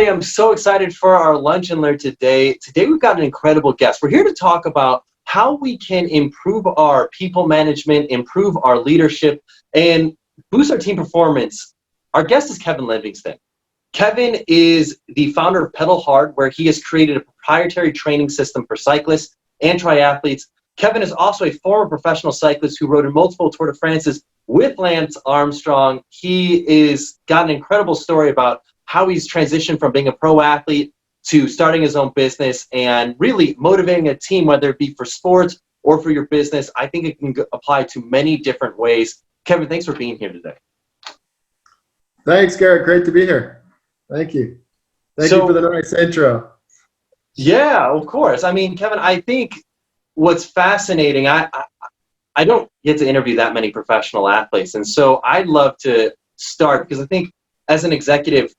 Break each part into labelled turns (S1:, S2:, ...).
S1: everybody. I'm so excited for our Lunch and Learn today. Today, we've got an incredible guest. We're here to talk about how we can improve our people management, improve our leadership, and boost our team performance. Our guest is Kevin Livingston. Kevin is the founder of Pedal Hard, where he has created a proprietary training system for cyclists and triathletes. Kevin is also a former professional cyclist who rode in multiple Tour de France's with Lance Armstrong. He is got an incredible story about how he's transitioned from being a pro athlete to starting his own business and really motivating a team, whether it be for sports or for your business. I think it can apply to many different ways. Kevin, thanks for being here today.
S2: Thanks, Garrett. Great to be here. Thank you. Thank you for the nice intro.
S1: Yeah, of course. I mean, Kevin, I think what's fascinating, I don't get to interview that many professional athletes. And so I'd love to start because I think as an executive,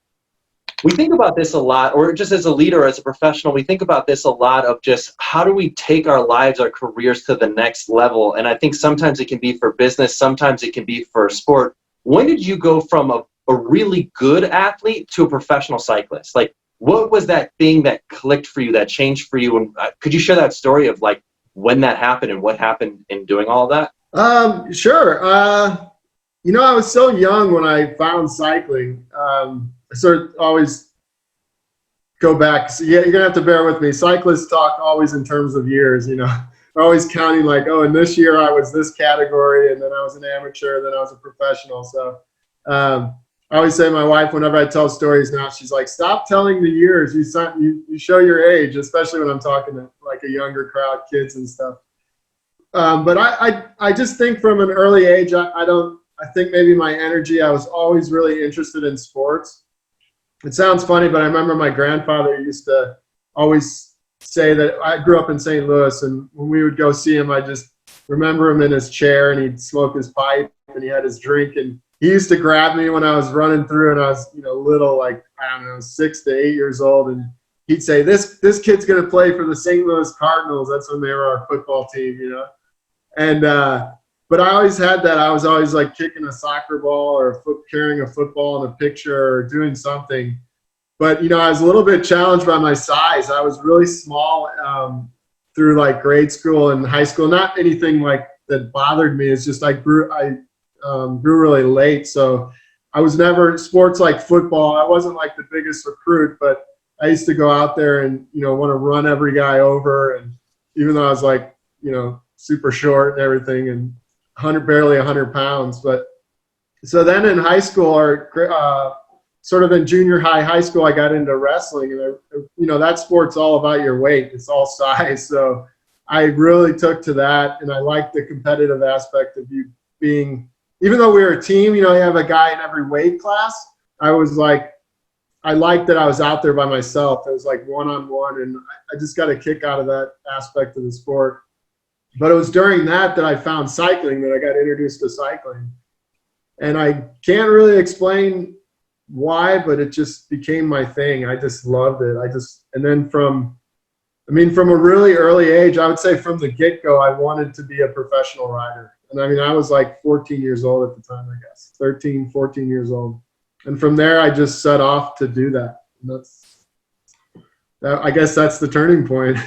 S1: we think about this a lot, or just as a leader, as a professional, we think about this a lot of just how do we take our lives, our careers to the next level? And I think sometimes it can be for business, sometimes it can be for sport. When did you go from a really good athlete to a professional cyclist? Like, what was that thing that clicked for you, that changed for you? And could you share that story of like when that happened and what happened in doing all of that?
S2: Sure. I was so young when I found cycling. I sort of always go back. So yeah, you're gonna have to bear with me. Cyclists talk always in terms of years. They're always counting like, oh, in this year I was this category, and then I was an amateur, then I was a professional. So I always say to my wife, whenever I tell stories now, she's like, stop telling the years. You show your age, especially when I'm talking to like a younger crowd, kids and stuff. But I just think from an early age, I think maybe my energy, I was always really interested in sports. It sounds funny, but I remember my grandfather used to always say that I grew up in St. Louis, and when we would go see him, I just remember him in his chair, and he'd smoke his pipe, and he had his drink, and he used to grab me when I was running through, and I was, little, like, I don't know, 6 to 8 years old, and he'd say, this kid's going to play for the St. Louis Cardinals. That's when they were our football team, And but I always had that. I was always like kicking a soccer ball or carrying a football in a picture or doing something. But, I was a little bit challenged by my size. I was really small through like grade school and high school. Not anything like that bothered me. It's just I grew really late. So I was never sports like football. I wasn't like the biggest recruit, but I used to go out there and, want to run every guy over. And even though I was like, super short and everything and barely 100 pounds. But so then in high school or sort of in junior high school, I got into wrestling, and that sport's all about your weight. It's all size. So I really took to that, and I liked the competitive aspect of you being, even though we were a team, you have a guy in every weight class. I liked that I was out there by myself. It was like one-on-one, and I just got a kick out of that aspect of the sport. But it was during that I found cycling, that I got introduced to cycling. And I can't really explain why, but it just became my thing. I just loved it. And then from a really early age, I would say from the get-go, I wanted to be a professional rider. And I was like 14 years old at the time, I guess, 13, 14 years old. And from there, I just set off to do that. And I guess that's the turning point.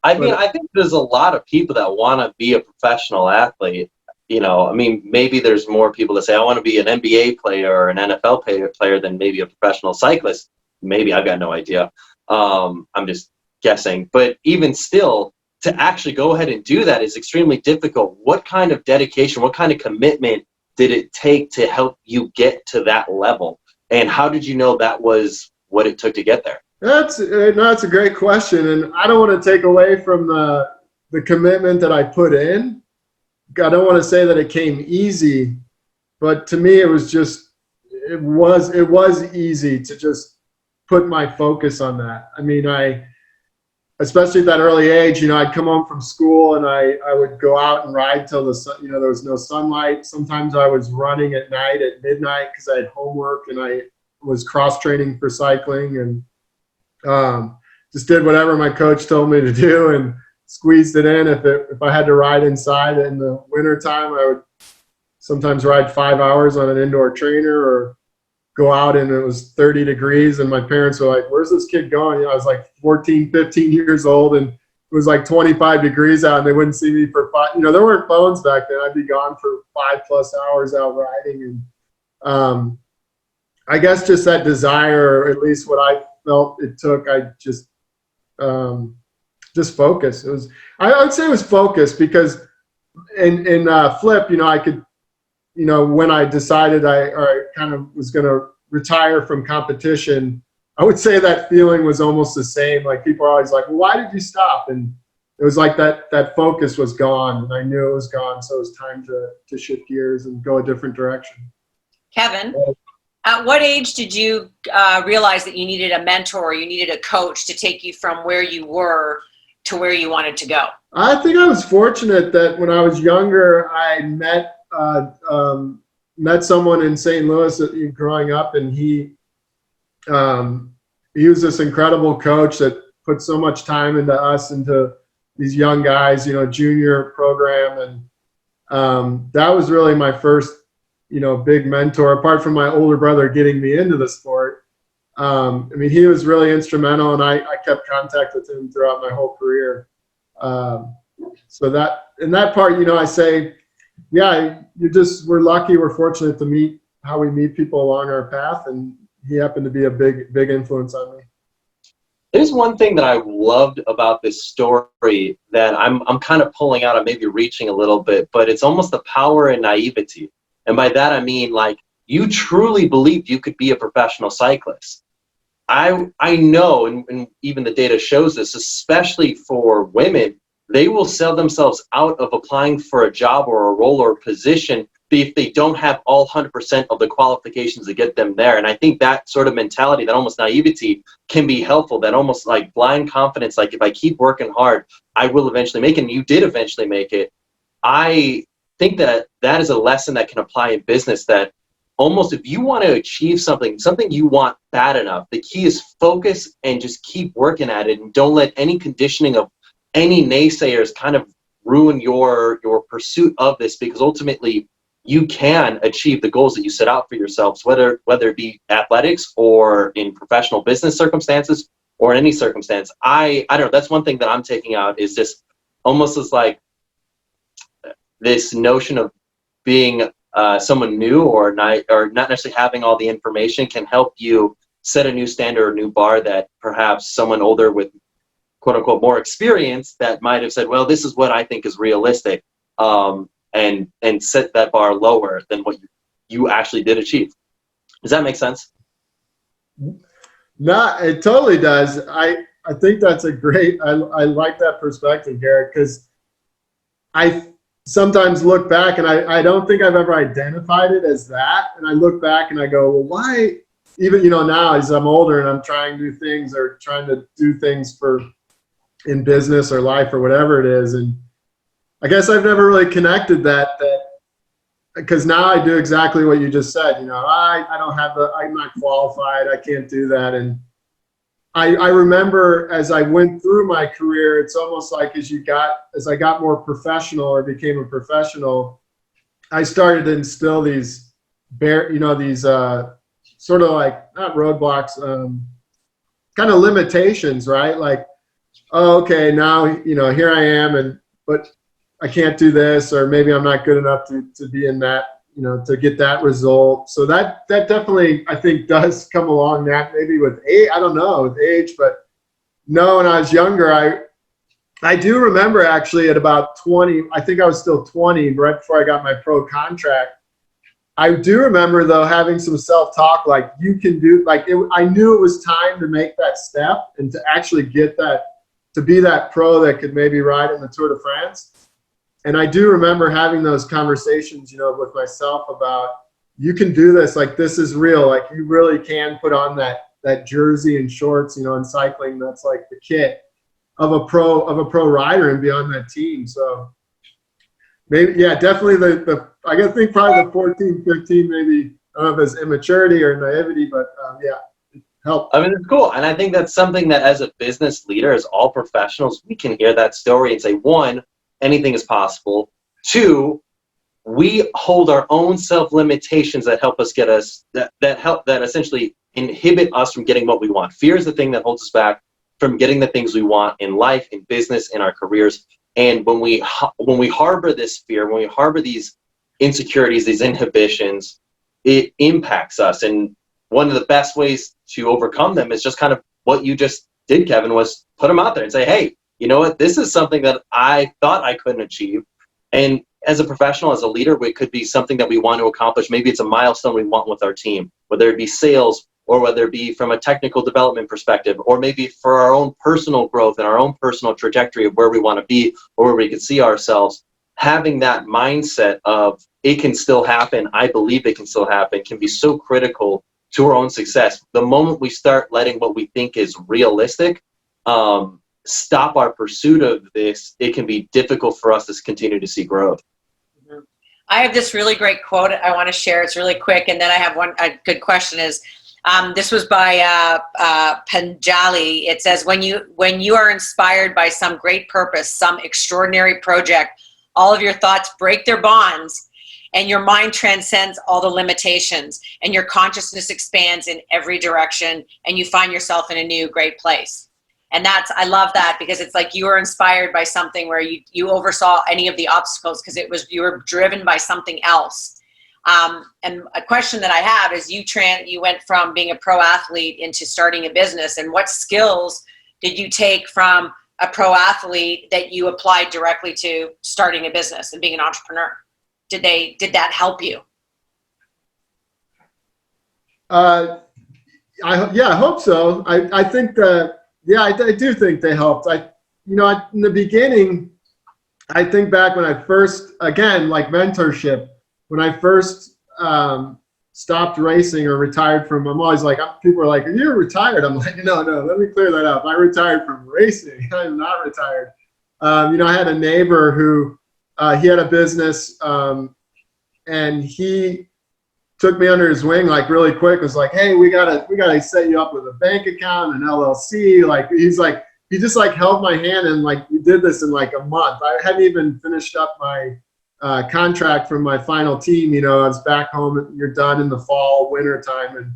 S1: I think there's a lot of people that want to be a professional athlete. Maybe there's more people that say, I want to be an NBA player or an NFL player than maybe a professional cyclist. Maybe, I've got no idea. I'm just guessing. But even still, to actually go ahead and do that is extremely difficult. What kind of dedication, what kind of commitment did it take to help you get to that level? And how did you know that was what it took to get there?
S2: That's a great question, and I don't want to take away from the commitment that I put in. I don't want to say that it came easy, but to me it was easy to just put my focus on that. Especially at that early age, I'd come home from school and I would go out and ride till the sun, there was no sunlight. Sometimes I was running at night at midnight because I had homework, and I was cross training for cycling, and just did whatever my coach told me to do and squeezed it in. If I had to ride inside in the winter time, I would sometimes ride 5 hours on an indoor trainer or go out and it was 30 degrees and my parents were like, where's this kid going? I was like 14, 15 years old and it was like 25 degrees out and they wouldn't see me for there weren't phones back then. I'd be gone for 5+ hours out riding. And I guess just that desire, or at least what I felt it took, I just focus. I would say it was focus because in flip, I could, when I decided I kind of was going to retire from competition, I would say that feeling was almost the same. Like people are always like, well, why did you stop? And it was like that focus was gone and I knew it was gone. So it was time to shift gears and go a different direction.
S3: Kevin, at what age did you realize that you needed a mentor or you needed a coach to take you from where you were to where you wanted to go?
S2: I think I was fortunate that when I was younger, I met someone in St. Louis growing up, and he was this incredible coach that put so much time into us, into these young guys, junior program. And that was really my first, big mentor, apart from my older brother getting me into the sport. He was really instrumental, and I kept contact with him throughout my whole career. So that, in that part, I say, yeah, we're lucky, we're fortunate to meet how we meet people along our path, and he happened to be a big influence on me.
S1: There's one thing that I loved about this story that I'm kind of pulling out, I'm maybe reaching a little bit, but it's almost the power in naivety. And by that I mean, like, you truly believed you could be a professional cyclist. I know, and even the data shows this, especially for women, they will sell themselves out of applying for a job or a role or a position if they don't have all 100% of the qualifications to get them there. And I think that sort of mentality, that almost naivety, can be helpful, that almost like blind confidence, like if I keep working hard, I will eventually make it. And you did eventually make it. I think that that is a lesson that can apply in business, that almost if you want to achieve something you want bad enough, the key is focus and just keep working at it, and don't let any conditioning of any naysayers kind of ruin your pursuit of this, because ultimately you can achieve the goals that you set out for yourselves, whether it be athletics or in professional business circumstances or in any circumstance. I don't know, that's one thing that I'm taking out, is just almost as like this notion of being someone new or not necessarily having all the information can help you set a new standard or new bar that perhaps someone older with quote unquote more experience that might have said, well, this is what I think is realistic, and set that bar lower than what you actually did achieve. Does that make sense?
S2: No, it totally does. I think that's a great, I like that perspective, Garrett, because I sometimes look back and I don't think I've ever identified it as that. And I look back and I go, well, why, even, now as I'm older and I'm trying new things or trying to do things in business or life or whatever it is. And I guess I've never really connected that because now I do exactly what you just said. I don't have I'm not qualified. I can't do that. And I remember as I went through my career, it's almost like as I got more professional or became a professional, I started to instill these sort of like, not roadblocks, kind of limitations, right? Like, oh, okay, now, here I am, but I can't do this, or maybe I'm not good enough to be in that, to get that result. So that definitely, I think, does come along that maybe with age, I don't know, with age, but no, when I was younger, I do remember actually at about 20, I think I was still 20, right before I got my pro contract. I do remember though having some self-talk, like you can do, I knew it was time to make that step and to actually get that, to be that pro that could maybe ride in the Tour de France. And I do remember having those conversations, with myself about, you can do this, like this is real, like you really can put on that jersey and shorts, in cycling, that's like the kit of a pro rider and be on that team. So maybe, yeah, definitely I think probably the 14, 15, maybe, I don't know if it's immaturity or naivety, but yeah, it helped.
S1: I mean, it's cool. And I think that's something that as a business leader, as all professionals, we can hear that story and say, one, anything is possible. Two, we hold our own self-limitations that help us that essentially inhibit us from getting what we want. Fear is the thing that holds us back from getting the things we want in life, in business, in our careers. And when we harbor this fear, when we harbor these insecurities, these inhibitions, it impacts us. And one of the best ways to overcome them is just kind of what you just did, Kevin, was put them out there and say, hey, you know what, this is something that I thought I couldn't achieve. And as a professional, as a leader, it could be something that we want to accomplish. Maybe it's a milestone we want with our team, whether it be sales or whether it be from a technical development perspective, or maybe for our own personal growth and our own personal trajectory of where we want to be or where we can see ourselves. Having that mindset of it can still happen, I believe it can still happen, can be so critical to our own success. The moment we start letting what we think is realistic stop our pursuit of this, it can be difficult for us to continue to see growth.
S3: I have this really great quote I want to share. It's really quick, and then I have a good question is, this was by Panjali. It says, when you are inspired by some great purpose, some extraordinary project, all of your thoughts break their bonds, and your mind transcends all the limitations, and your consciousness expands in every direction, and you find yourself in a new great place. And I love that, because it's like you were inspired by something where you oversaw any of the obstacles because you were driven by something else. And a question that I have is, you went from being a pro athlete into starting a business, and what skills did you take from a pro athlete that you applied directly to starting a business and being an entrepreneur? Did that help you?
S2: I hope so. I think that, I do think they helped. In the beginning, I think back when I first, again, like mentorship, when I first stopped racing or retired from, I'm always like, people are like, are you retired? I'm like, no, let me clear that up. I retired from racing. I'm not retired. I had a neighbor who, he had a business, and he took me under his wing, like really quick, was like, hey, we gotta set you up with a bank account, an LLC. Like, he just like held my hand, and like, we did this in like a month. I hadn't even finished up my contract from my final team. I was back home, you're done in the fall, winter time. And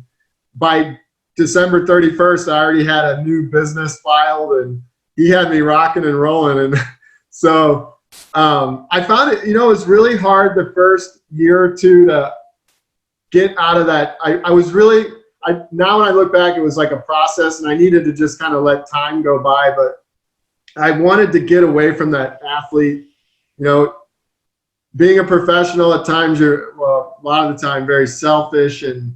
S2: by December 31st, I already had a new business filed, and he had me rocking and rolling. And so I found it, it was really hard the first year or two to get out of that. Now when I look back, it was like a process, and I needed to just kind of let time go by, but I wanted to get away from that athlete. Being a professional, at times a lot of the time, very selfish, and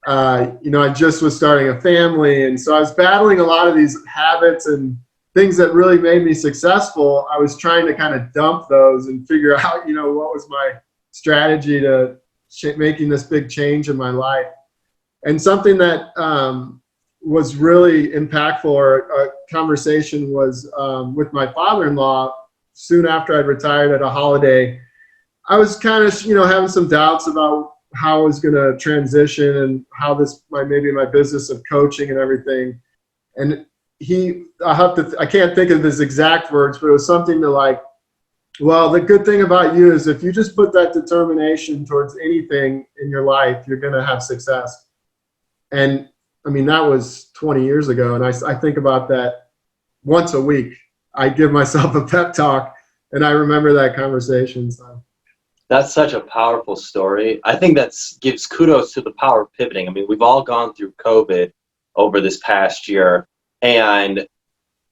S2: I just was starting a family, and so I was battling a lot of these habits and things that really made me successful. I was trying to kind of dump those and figure out, what was my strategy to making this big change in my life. And something that was really impactful, or a conversation, was with my father-in-law soon after I'd retired at a holiday. I was kind of, having some doubts about how I was going to transition and how maybe my business of coaching and everything. And I can't think of his exact words, but it was something to like, well, the good thing about you is if you just put that determination towards anything in your life, you're going to have success. And I mean, that was 20 years ago. And I think about that once a week. I give myself a pep talk, and I remember that conversation. So.
S1: That's such a powerful story. I think that gives kudos to the power of pivoting. I mean, we've all gone through COVID over this past year, and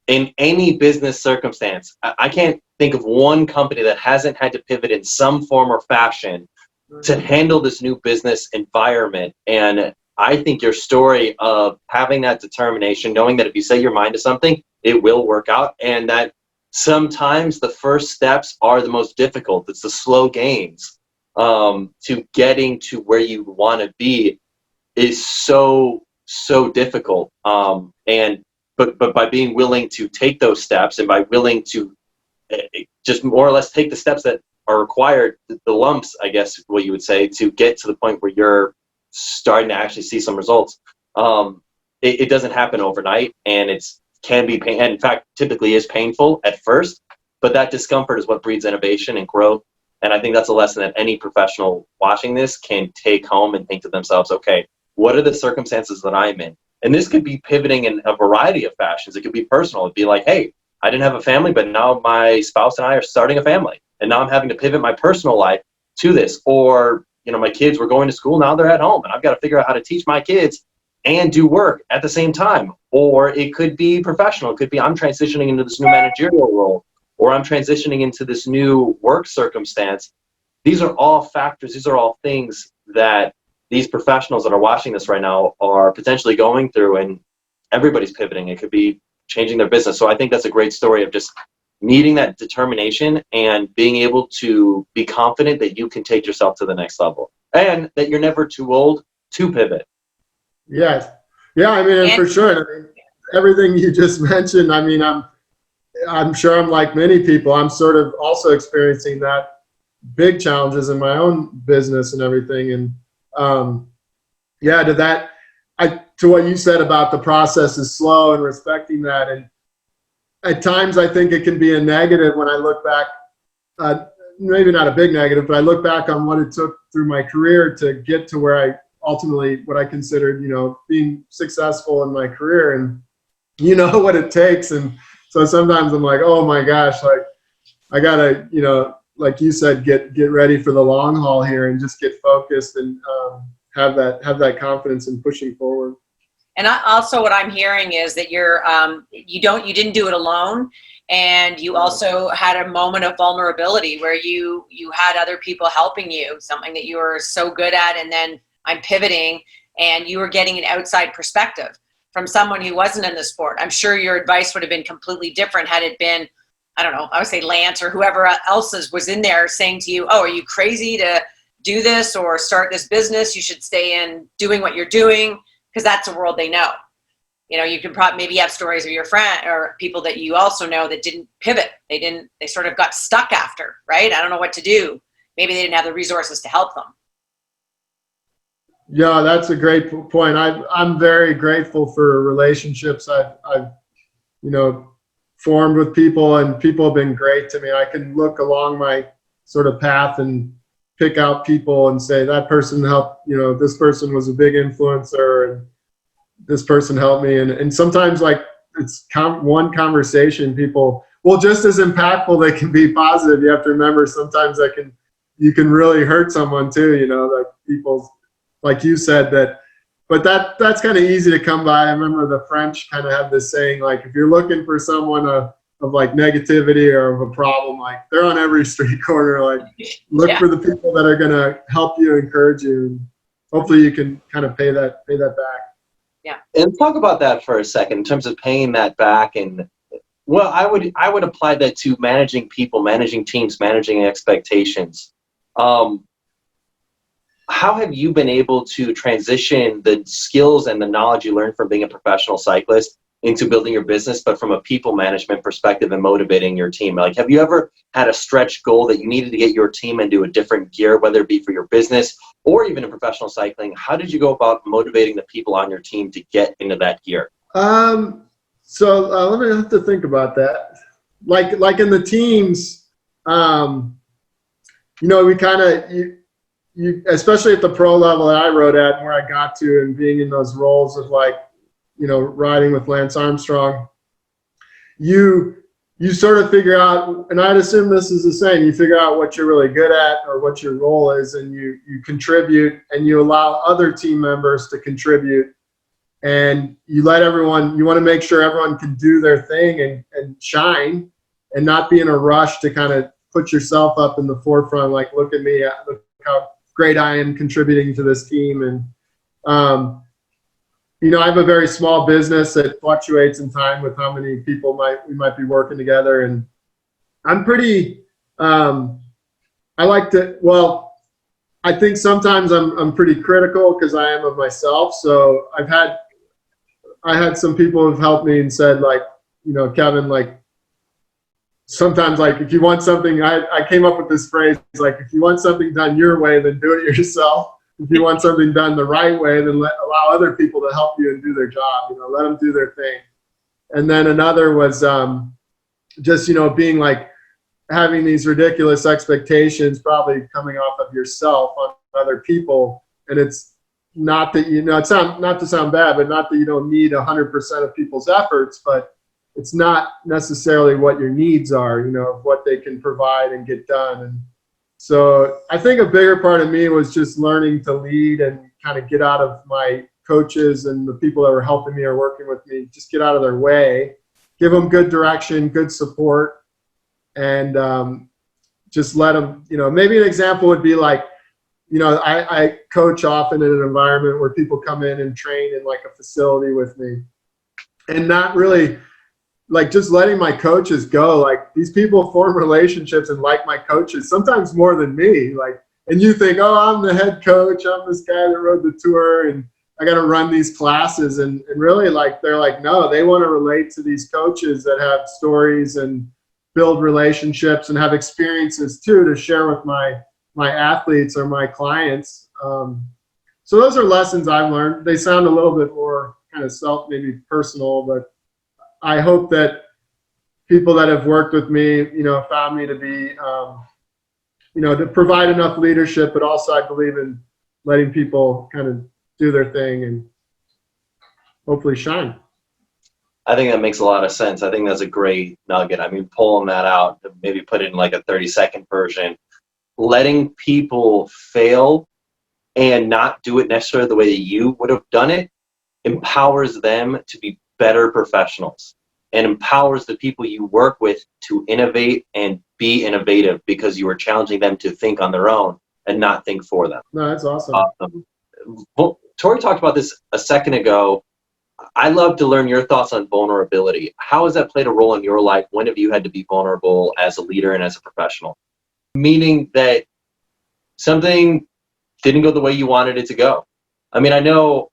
S1: in any business circumstance, I can't think of one company that hasn't had to pivot in some form or fashion to handle this new business environment. And I think your story of having that determination, knowing that if you set your mind to something, it will work out, and that sometimes the first steps are the most difficult. It's the slow gains to getting to where you want to be is so difficult. But by being willing to take those steps, and by willing to just more or less take the steps that are required, the lumps, I guess what you would say, to get to the point where you're starting to actually see some results. It doesn't happen overnight, and can be pain, and in fact typically is painful at first, but that discomfort is what breeds innovation and growth. And I think that's a lesson that any professional watching this can take home and think to themselves, okay, what are the circumstances that I'm in? And this could be pivoting in a variety of fashions. It could be personal. It'd be like, hey, I didn't have a family, but now my spouse and I are starting a family. And now I'm having to pivot my personal life to this. Or, my kids were going to school, now they're at home, and I've got to figure out how to teach my kids and do work at the same time. Or it could be professional. It could be I'm transitioning into this new managerial role, or I'm transitioning into this new work circumstance. These are all factors. These are all things that these professionals that are watching this right now are potentially going through, and everybody's pivoting. It could be changing their business. So I think that's a great story of just needing that determination and being able to be confident that you can take yourself to the next level and that you're never too old to pivot.
S2: Yes. Yeah, and for sure. Everything you just mentioned, I'm sure I'm like many people. I'm sort of also experiencing that big challenges in my own business and everything. And to what you said about the process is slow and respecting that. And at times I think it can be a negative when I look back, maybe not a big negative, but I look back on what it took through my career to get to where I ultimately, what I considered, being successful in my career, and what it takes. And so sometimes I'm like, oh my gosh, like I gotta, like you said, get ready for the long haul here and just get focused and have that confidence in pushing forward.
S3: And also what I'm hearing is that you didn't do it alone, and you also had a moment of vulnerability where you had other people helping you, something that you were so good at, and then I'm pivoting, and you were getting an outside perspective from someone who wasn't in the sport. I'm sure your advice would have been completely different had it been, I don't know, I would say Lance or whoever else was in there saying to you, oh, are you crazy to do this or start this business? You should stay in doing what you're doing, because that's the world they know. You can probably maybe have stories of your friend or people that you also know that didn't pivot. They sort of got stuck after, right? I don't know what to do. Maybe they didn't have the resources to help them.
S2: Yeah, that's a great point. I'm very grateful for relationships I've formed with people, and people have been great to me. I can look along my sort of path and pick out people and say that person helped, this person was a big influencer and this person helped me. And sometimes like it's one conversation, people, well, just as impactful, they can be positive. You have to remember sometimes you can really hurt someone too, like people's, like you said, but that's kind of easy to come by. I remember the French kind of have this saying, like, if you're looking for someone of like negativity or of a problem, like they're on every street corner, like look for the people that are going to help you, encourage you, and hopefully you can kind of pay that back.
S3: Yeah.
S1: And talk about that for a second in terms of paying that back. And well, I would apply that to managing people, managing teams, managing expectations. How have you been able to transition the skills and the knowledge you learned from being a professional cyclist into building your business, but from a people management perspective and motivating your team? Like, have you ever had a stretch goal that you needed to get your team into a different gear, whether it be for your business or even in professional cycling? How did you go about motivating the people on your team to get into that gear?
S2: So let me have to think about that. Like in the teams, we kind of, you, especially at the pro level that I rode at and where I got to, and being in those roles of like, riding with Lance Armstrong, you sort of figure out, and I'd assume this is the same, you figure out what you're really good at or what your role is, and you contribute, and you allow other team members to contribute, and you let everyone, you want to make sure everyone can do their thing and shine, and not be in a rush to kind of put yourself up in the forefront, like, look at me, look how great I am contributing to this team. And I have a very small business that fluctuates in time with how many people we might be working together. And I'm pretty, I think sometimes I'm pretty critical because I am of myself. So I had some people who've helped me and said, like, Kevin, like, sometimes, like, if you want something, I came up with this phrase, like, if you want something done your way, then do it yourself. If you want something done the right way, then allow other people to help you and do their job, let them do their thing. And then another was just, being like, having these ridiculous expectations probably coming off of yourself on other people. And it's not that, it's not to sound bad, but not that you don't need 100% of people's efforts, but it's not necessarily what your needs are, what they can provide and get done. And so I think a bigger part of me was just learning to lead and kind of get out of my coaches and the people that were helping me or working with me, just get out of their way, give them good direction, good support, and just let them, maybe an example would be like, I coach often in an environment where people come in and train in like a facility with me, and not really like just letting my coaches go. Like, these people form relationships and like my coaches sometimes more than me. Like, and you think, oh, I'm the head coach, I'm this guy that rode the tour and I got to run these classes. And really, like, they're like, no, they want to relate to these coaches that have stories and build relationships and have experiences too to share with my athletes or my clients. So those are lessons I've learned. They sound a little bit more kind of maybe personal, but I hope that people that have worked with me, found me to be, to provide enough leadership, but also I believe in letting people kind of do their thing and hopefully shine.
S1: I think that makes a lot of sense. I think that's a great nugget. I mean, pulling that out, maybe put it in like a 30-second version, letting people fail and not do it necessarily the way that you would have done it empowers them to be better professionals and empowers the people you work with to innovate and be innovative, because you are challenging them to think on their own and not think for them.
S2: No, that's awesome.
S1: Well, Tori talked about this a second ago. I love to learn your thoughts on vulnerability. How has that played a role in your life? When have you had to be vulnerable as a leader and as a professional? Meaning that something didn't go the way you wanted it to go. I mean, I know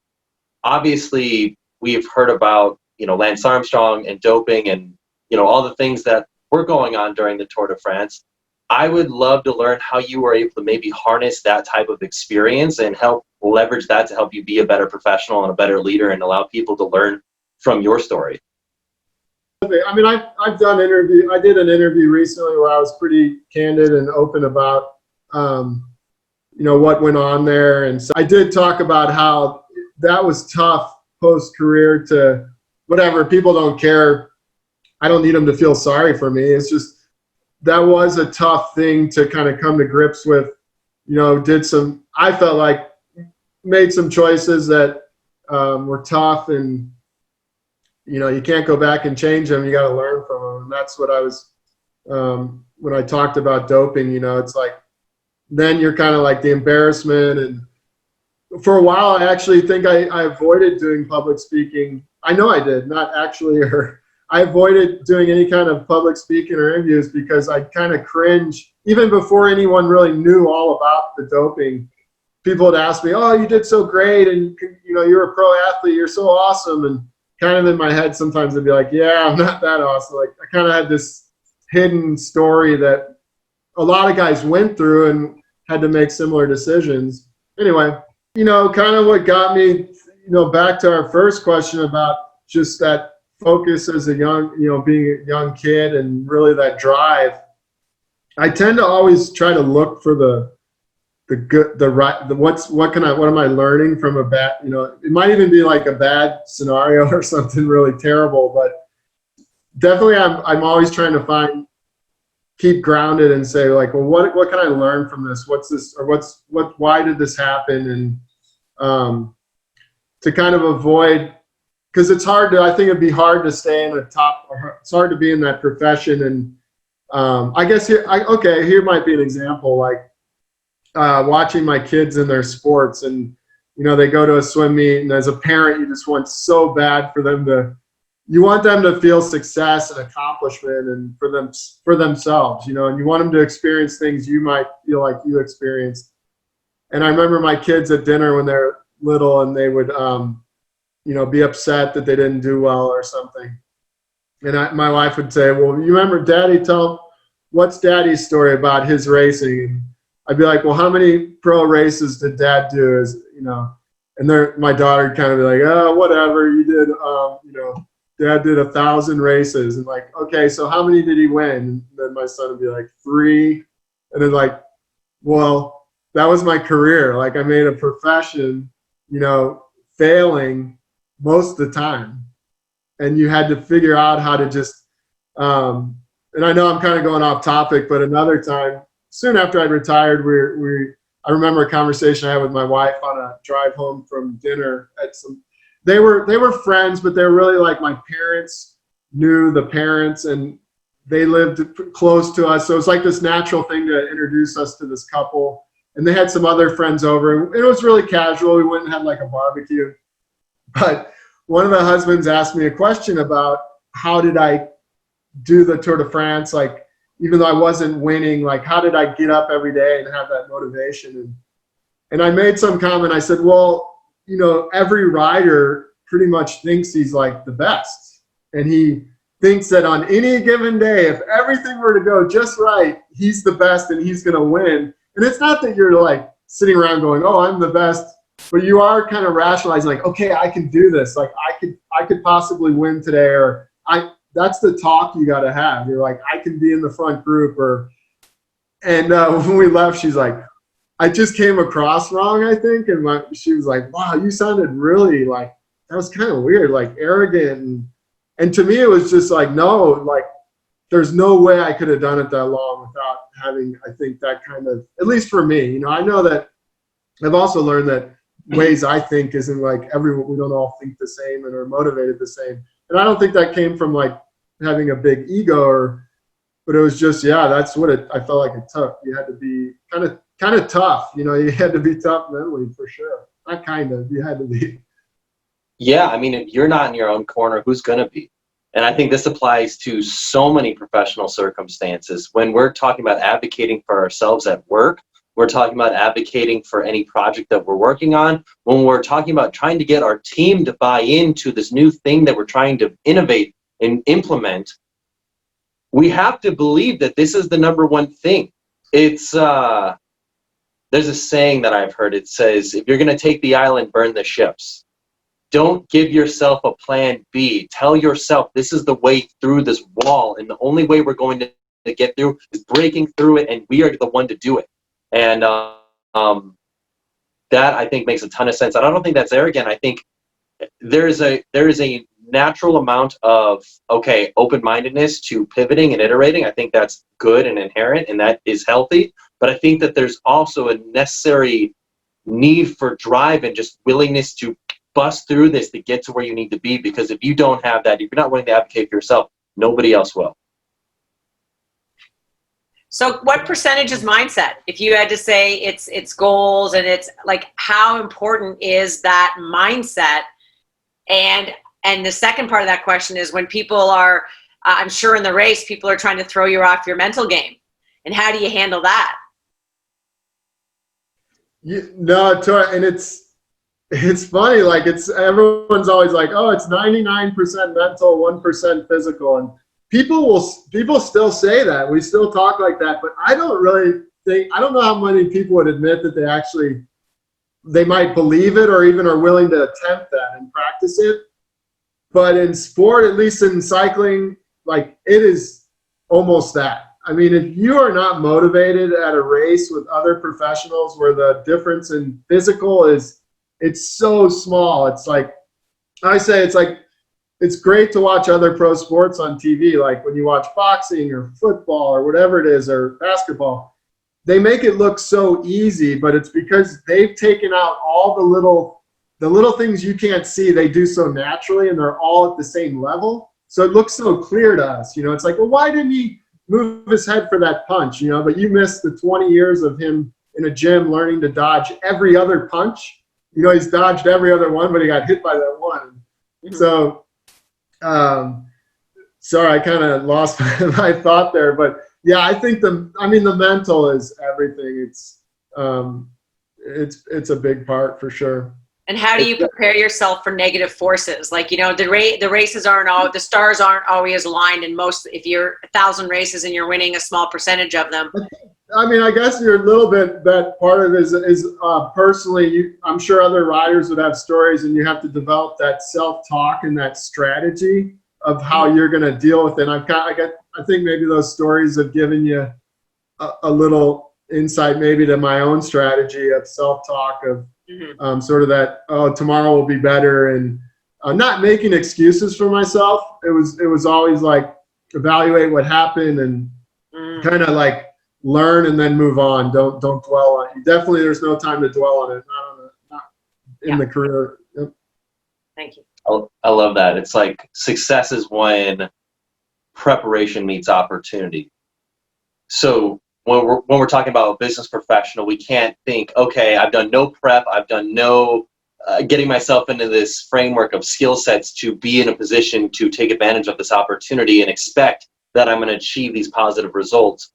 S1: obviously we've heard about, Lance Armstrong and doping and, all the things that were going on during the Tour de France. I would love to learn how you were able to maybe harness that type of experience and help leverage that to help you be a better professional and a better leader and allow people to learn from your story.
S2: I mean, I've done interview. I did an interview recently where I was pretty candid and open about, what went on there. And so I did talk about how that was tough post-career to whatever. People don't care. I don't need them to feel sorry for me. It's just, that was a tough thing to kind of come to grips with, I felt like made some choices that were tough, and, you can't go back and change them. You got to learn from them. And that's what I was, when I talked about doping, it's like, then you're kind of like the embarrassment. And for a while, I actually think I avoided doing public speaking. I know I did, not actually, or I avoided doing any kind of public speaking or interviews because I kind of cringe. Even before anyone really knew all about the doping, people would ask me, oh, you did so great, and you're a pro athlete, you're so awesome. And kind of in my head sometimes I'd be like, yeah, I'm not that awesome. Like, I kind of had this hidden story that a lot of guys went through and had to make similar decisions. Anyway, kind of what got me, back to our first question about just that focus as a young, being a young kid and really that drive. I tend to always try to look for the good, the right, what am I learning from a bad, it might even be like a bad scenario or something really terrible, but definitely I'm always trying to keep grounded and say like, well, what can I learn from this? What's this, or why did this happen? And to kind of avoid, because it's hard I think it'd be hard to stay in the top, or it's hard to be in that profession. And I guess here might be an example, like watching my kids in their sports, and they go to a swim meet, and as a parent, you just want so bad for them you want them to feel success and accomplishment, and for themselves, and you want them to experience things you might feel like you experienced. And I remember my kids at dinner when they're little, and they would be upset that they didn't do well or something. And my wife would say, well, you remember Daddy, what's Daddy's story about his racing? And I'd be like, well, how many pro races did Dad do? And my daughter would kind of be like, oh, whatever, you did, Dad did 1,000 races, and like, okay, so how many did he win? And then my son would be like, 3. And then like, well, that was my career. Like, I made a profession, you know, failing most of the time. And you had to figure out how to just, and I know I'm kind of going off topic, but another time, soon after I retired, I remember a conversation I had with my wife on a drive home from dinner at they were friends, but they were really like my parents knew the parents and they lived close to us. So it's like this natural thing to introduce us to this couple. And they had some other friends over, and it was really casual. We went and had like a barbecue. But one of the husbands asked me a question about how did I do the Tour de France? Like, even though I wasn't winning, like, how did I get up every day and have that motivation? And I made some comment. I said, well, you know, every rider pretty much thinks he's like the best. And he thinks that on any given day, if everything were to go just right, he's the best and he's going to win. And it's not that you're like sitting around going, oh, I'm the best, but you are kind of rationalizing like, okay, I can do this. Like I could possibly win today, or that's the talk you got to have. You're like, I can be in the front group, and when we left, she's like, I just came across wrong, I think. And she was like, wow, you sounded really like, that was kind of weird, like arrogant. And to me, it was just like, no, like there's no way I could have done it that long without having, I think, that kind of, at least for me, you know, I know that I've also learned that ways I think isn't like everyone, we don't all think the same and are motivated the same. And I don't think that came from like having a big ego but it was just, yeah, that's what I felt like it took. You had to be kind of tough, you know, you had to be tough mentally for sure. Not kind of, you had to be.
S1: Yeah, I mean, if you're not in your own corner, who's going to be? And I think this applies to so many professional circumstances. When we're talking about advocating for ourselves at work, we're talking about advocating for any project that we're working on. When we're talking about trying to get our team to buy into this new thing that we're trying to innovate and implement, we have to believe that this is the number one thing. It's there's a saying that I've heard. It says, if you're going to take the island, burn the ships. Don't give yourself a plan B. Tell yourself this is the way through this wall, and the only way we're going to get through is breaking through it, and we are the one to do it. And that, I think, makes a ton of sense. I don't think that's arrogant. I think there is a natural amount of, open-mindedness to pivoting and iterating. I think that's good and inherent, and that is healthy. But I think that there's also a necessary need for drive and just willingness to bust through this to get to where you need to be. Because if you don't have that, if you're not willing to advocate for yourself, nobody else will.
S3: So what percentage is mindset? If you had to say it's goals, and it's like, how important is that mindset? And the second part of that question is, when people are, I'm sure in the race, people are trying to throw you off your mental game. And how do you handle that?
S2: And it's funny, like everyone's always like, oh, it's 99% mental, 1% physical. And people still say that. We still talk like that, but I don't know how many people would admit that they might believe it or even are willing to attempt that and practice it. But in sport, at least in cycling, like it is almost that. I mean, if you are not motivated at a race with other professionals where the difference in physical it's so small. It's like, I say, it's great to watch other pro sports on TV. Like when you watch boxing or football or whatever it is, or basketball, they make it look so easy, but it's because they've taken out all the little things you can't see. They do so naturally, and they're all at the same level. So it looks so clear to us. You know, it's like, well, why didn't he move his head for that punch? You know, but you missed the 20 years of him in a gym learning to dodge every other punch. You know, he's dodged every other one, but he got hit by that one. So, sorry, I kind of lost my thought there, but yeah, I think the mental is everything. It's a big part for sure.
S3: And how do you prepare yourself for negative forces? Like, you know, the races the stars aren't always aligned in most. If you're 1,000 races and you're winning a small percentage of them.
S2: I mean, I guess you're a little bit, that part of it is personally, I'm sure other riders would have stories, and you have to develop that self-talk and that strategy of how you're going to deal with it. And I think maybe those stories have given you a little insight maybe to my own strategy of self-talk of sort of that, oh, tomorrow will be better, and not making excuses for myself. It was always like evaluate what happened and kind of like learn and then move on. Don't dwell on it. Definitely there's no time to dwell on it, not in the career. Yep.
S3: Thank you.
S1: I love that. It's like success is when preparation meets opportunity. So when we're talking about a business professional, we can't think, okay, I've done no prep, I've done no getting myself into this framework of skill sets to be in a position to take advantage of this opportunity and expect that I'm going to achieve these positive results.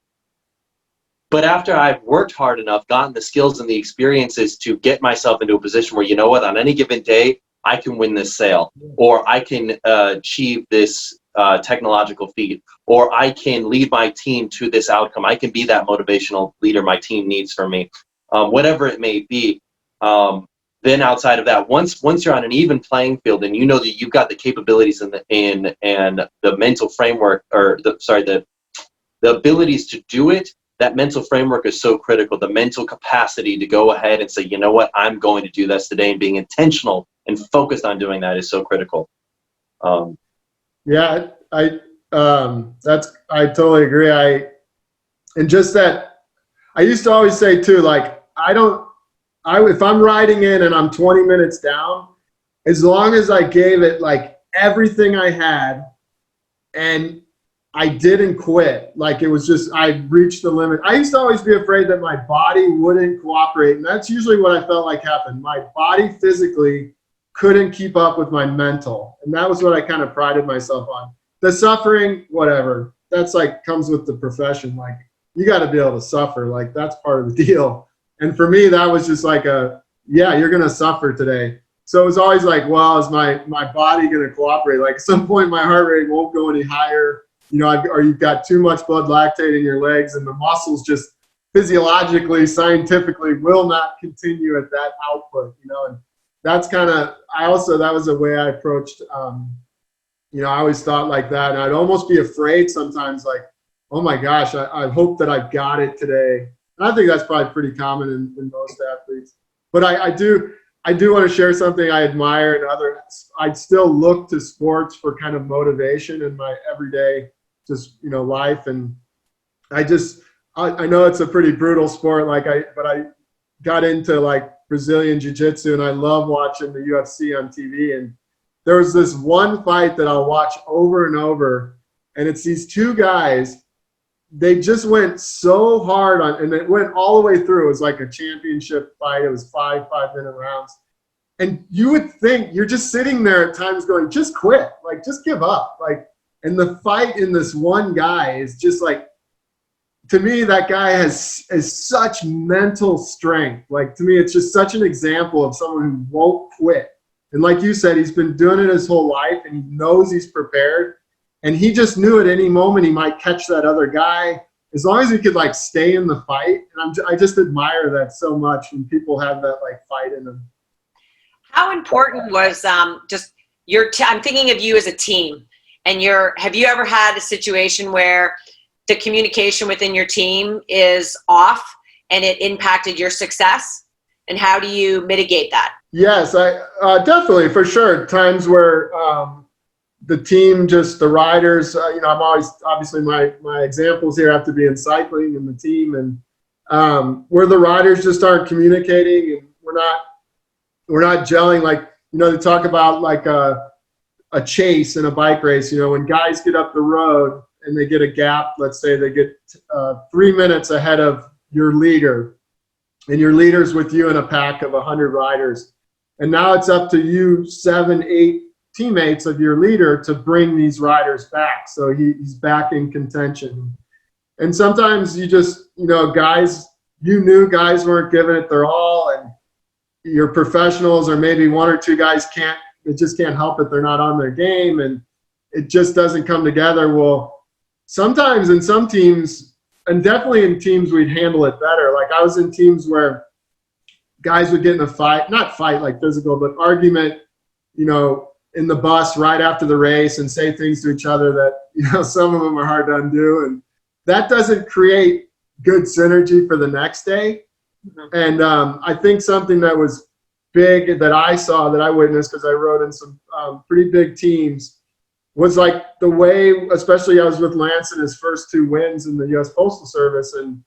S1: But after I've worked hard enough, gotten the skills and the experiences to get myself into a position where, you know what, on any given day, I can win this sale, or I can achieve this technological feat, or I can lead my team to this outcome. I can be that motivational leader my team needs from me, whatever it may be. Then outside of that, once you're on an even playing field and you know that you've got the capabilities and the mental framework, or the abilities to do it, that mental framework is so critical. The mental capacity to go ahead and say, you know what, I'm going to do this today, and being intentional and focused on doing that is so critical.
S2: Yeah, I totally agree. And just that, I used to always say too, like, if I'm riding in and I'm 20 minutes down, as long as I gave it like everything I had and I didn't quit, like it was just, I reached the limit. I used to always be afraid that my body wouldn't cooperate. And that's usually what I felt like happened. My body physically couldn't keep up with my mental. And that was what I kind of prided myself on. The suffering, whatever, that's like comes with the profession. Like, you got to be able to suffer. Like, that's part of the deal. And for me, that was just like yeah, you're going to suffer today. So it was always like, well, is my body going to cooperate? Like, at some point, my heart rate won't go any higher, you know, or you've got too much blood lactate in your legs, and the muscles just physiologically, scientifically will not continue at that output, you know. And that's kind of, that was the way I approached, you know, I always thought like that. And I'd almost be afraid sometimes, like, oh my gosh, I hope that I've got it today. And I think that's probably pretty common in most athletes. But I do want to share something I admire in others. I'd still look to sports for kind of motivation in my everyday, just, you know, life. And I know it's a pretty brutal sport, but I got into like Brazilian jiu-jitsu, and I love watching the UFC on TV. And there was this one fight that I'll watch over and over, and it's these two guys. They just went so hard and it went all the way through. It was like a championship fight. It was 5-minute rounds. And you would think, you're just sitting there at times going, just quit, like, just give up. Like, and the fight in this one guy is just like, to me, that guy has such mental strength. Like, to me, it's just such an example of someone who won't quit. And like you said, he's been doing it his whole life, and he knows he's prepared. And he just knew at any moment he might catch that other guy, as long as he could like stay in the fight. And I just admire that so much when people have that like fight in them.
S3: How important was just I'm thinking of you as a team, and have you ever had a situation where the communication within your team is off and it impacted your success? And how do you mitigate that?
S2: Yes, I definitely, for sure. Times where the team, just the riders, you know, I'm always, obviously my examples here have to be in cycling and the team, and where the riders just aren't communicating, and we're not gelling. Like, you know, they talk about like a chase in a bike race. You know, when guys get up the road and they get a gap, let's say they get 3 minutes ahead of your leader, and your leader's with you in a pack of 100 riders, and now it's up to you 7, 8 teammates of your leader to bring these riders back, so he's back in contention. And sometimes you just, you know, guys weren't giving it their all, and your professionals, or maybe 1 or 2 guys just can't help it, they're not on their game, and it just doesn't come together. Well, sometimes in some teams, and definitely in teams, we'd handle it better. Like, I was in teams where guys would get in a fight, not fight like physical, but argument, you know, in the bus right after the race and say things to each other that, you know, some of them are hard to undo. And that doesn't create good synergy for the next day. And I think something that was big that I saw, that I witnessed, because I rode in some pretty big teams, was like the way, especially I was with Lance in his first 2 wins in the U.S. Postal Service, and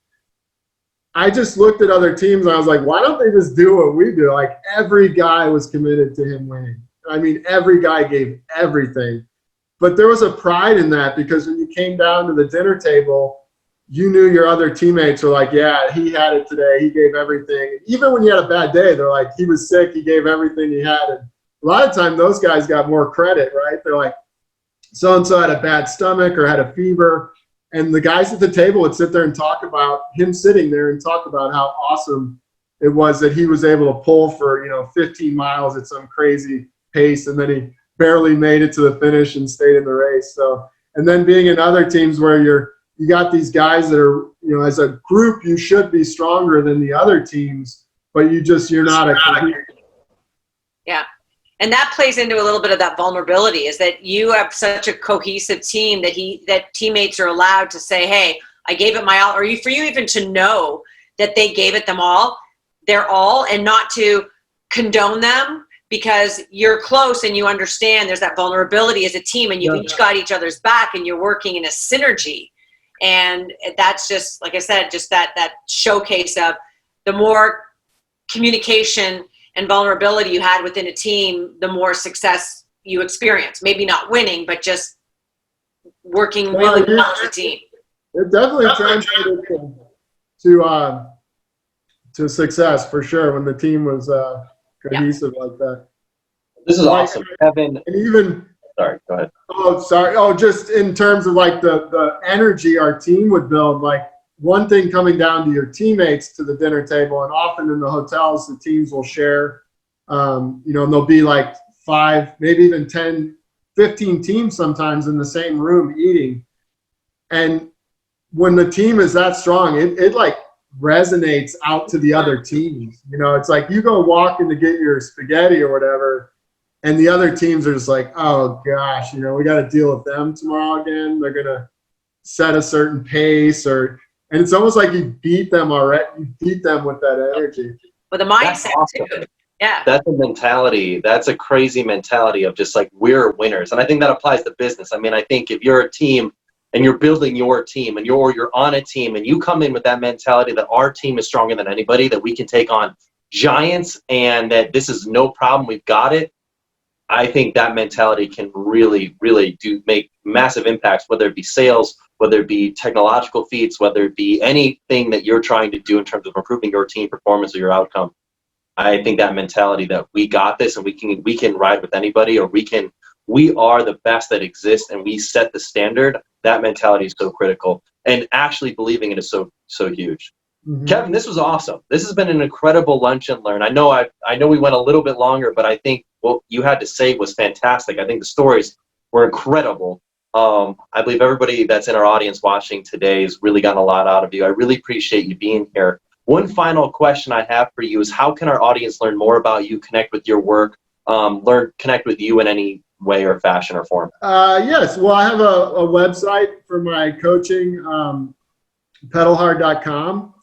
S2: I just looked at other teams and I was like, why don't they just do what we do? Like, every guy was committed to him winning. I mean, every guy gave everything. But there was a pride in that, because when you came down to the dinner table, you knew your other teammates were like, yeah, he had it today. He gave everything. Even when you had a bad day, they're like, he was sick. He gave everything he had. And a lot of time, those guys got more credit, right? They're like, so-and-so had a bad stomach or had a fever. And the guys at the table would sit there and talk about him sitting there and talk about how awesome it was that he was able to pull for, 15 miles at some crazy pace. And then he barely made it to the finish and stayed in the race. So, and then being in other teams where you got these guys that are, as a group, you should be stronger than the other teams, but you're not a.
S3: Yeah. And that plays into a little bit of that vulnerability, is that you have such a cohesive team that teammates are allowed to say, hey, I gave it my all, or for you even to know that they gave it their all, and not to condone them, because you're close and you understand there's that vulnerability as a team, and you've each got each other's back, and you're working in a synergy. And that's just, like I said, just that showcase of the more communication and vulnerability you had within a team, the more success you experience. Maybe not winning, but just working really well as a team.
S2: It definitely translated to success, for sure, when the team was cohesive like that.
S1: This is awesome, Kevin.
S2: And even,
S1: sorry, go ahead.
S2: Oh, sorry. Oh, just in terms of like the energy our team would build, like one thing coming down to your teammates to the dinner table, and often in the hotels, the teams will share, and there'll be like 5, maybe even 10, 15 teams sometimes in the same room eating. And when the team is that strong, it like resonates out to the other teams. It's like you go walking to get your spaghetti or whatever, and the other teams are just like, oh gosh, we got to deal with them tomorrow again. They're going to set a certain pace, and it's almost like you beat them already. You beat them with that energy.
S3: With a mindset too. Yeah.
S1: That's a mentality. That's a crazy mentality of just like, we're winners. And I think that applies to business. I mean, I think if you're a team and you're building your team, and you're on a team, and you come in with that mentality that our team is stronger than anybody, that we can take on giants, and that this is no problem, we've got it. I think that mentality can really, really make massive impacts, whether it be sales, whether it be technological feats, whether it be anything that you're trying to do in terms of improving your team performance or your outcome. I think that mentality that we got this, and we can ride with anybody, or we are the best that exists, and we set the standard. That mentality is so critical, and actually believing it is so huge. Mm-hmm. Kevin, this was awesome. This has been an incredible lunch and learn. I know we went a little bit longer, but I think what you had to say was fantastic. I think the stories were incredible. I believe everybody that's in our audience watching today has really gotten a lot out of you. I really appreciate you being here. One final question I have for you is, how can our audience learn more about you, connect with your work, connect with you in any way or fashion or form?
S2: Yes. Well, I have a website for my coaching, pedalhard.com.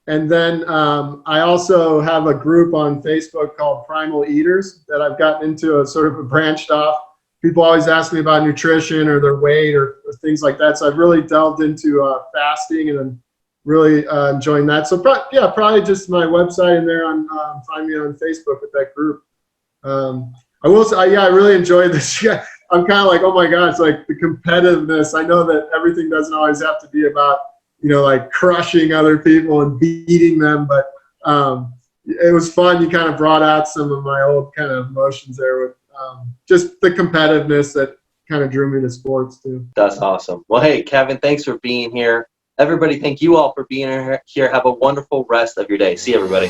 S2: And then I also have a group on Facebook called Primal Eaters that I've gotten into a sort of a branched off. People always ask me about nutrition or their weight or things like that. So I've really delved into fasting, and I'm really enjoying that. So probably just my website, and there find me on Facebook with that group. I will say, I really enjoyed this. Yeah, I'm kind of like, oh my gosh, like the competitiveness. I know that everything doesn't always have to be about, like crushing other people and beating them, but it was fun. You kind of brought out some of my old kind of emotions there with just the competitiveness that kind of drew me to sports too.
S1: That's awesome. Well, hey, Kevin, thanks for being here. Everybody, thank you all for being here. Have a wonderful rest of your day. See you, everybody.